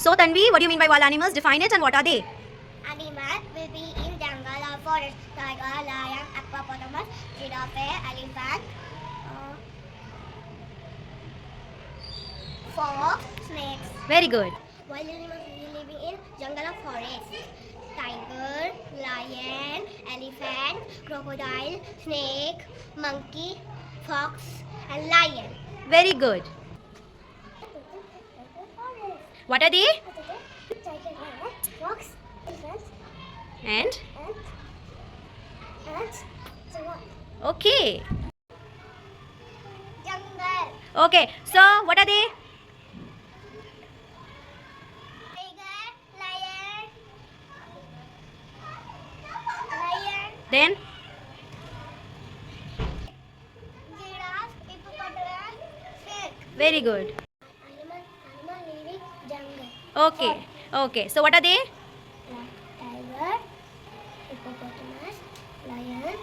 So Tanvi, what do you mean by wild animals? Define it and what are they? Animals will be in jungle or forest. Tiger, lion, hippopotamus, giraffe, elephant, fox, snakes. Very good. Wild animals will be living in jungle or forest. Tiger, lion, elephant, crocodile, snake, monkey, fox, and lion. Very good. What are they? Tiger, lion, fox, elephant, And? and giraffe. Okay. Jungle. Okay. So what are they? Tiger, lion, Then? giraffe, hippopotamus, snake. Very good. Animal living jungle. Okay. Okay. So what are they? Tiger, hippopotamus, lion,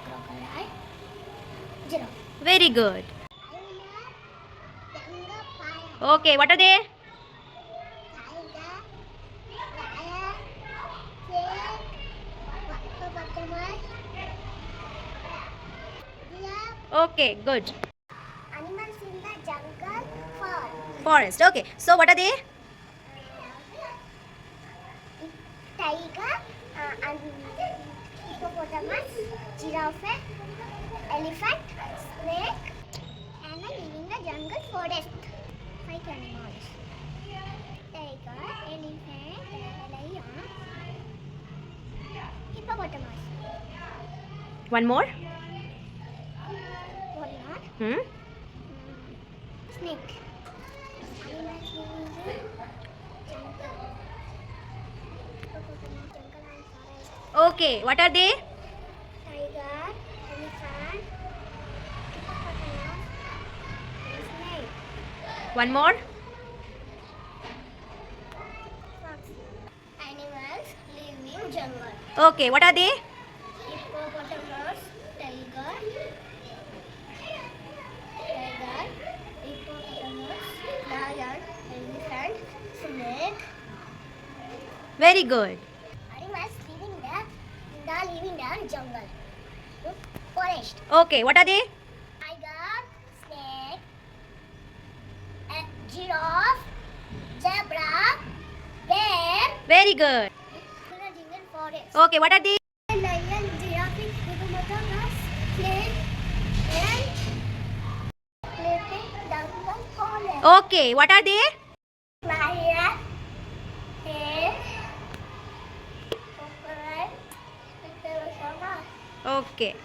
crocodile, giraffe. Very good. Jungle fire. Okay. What are they? Tiger, lion, snake, hippopotamus, giraffe. Okay. Good. Animals in the jungle fall. Forest. Okay. So what are they? Tiger, and hippopotamus, giraffe, elephant, snake, and living the jungle forest. 5 animals. Tiger, elephant, lion, hippopotamus. One more. One more. Snake. Animals living in jungle. Hippopotamus, jungle and forest. Okay. What are they? Tiger, elephant, hippopotamus, and snake. One more. Fox. Animals living jungle. Okay. What are they? Hippopotamus, tiger, hippopotamus, lion, elephant, snake. Very good. Animals living the jungle. Forest. Okay. What are they? Tiger, snake, giraffe, zebra, bear. Very good. In the jungle forest. Okay. What are they? Lion, giraffe, hippopotamus, snake, and living jungle forest. Okay. What are they? Lion, hare, crocodile, hippopotamus. Okay.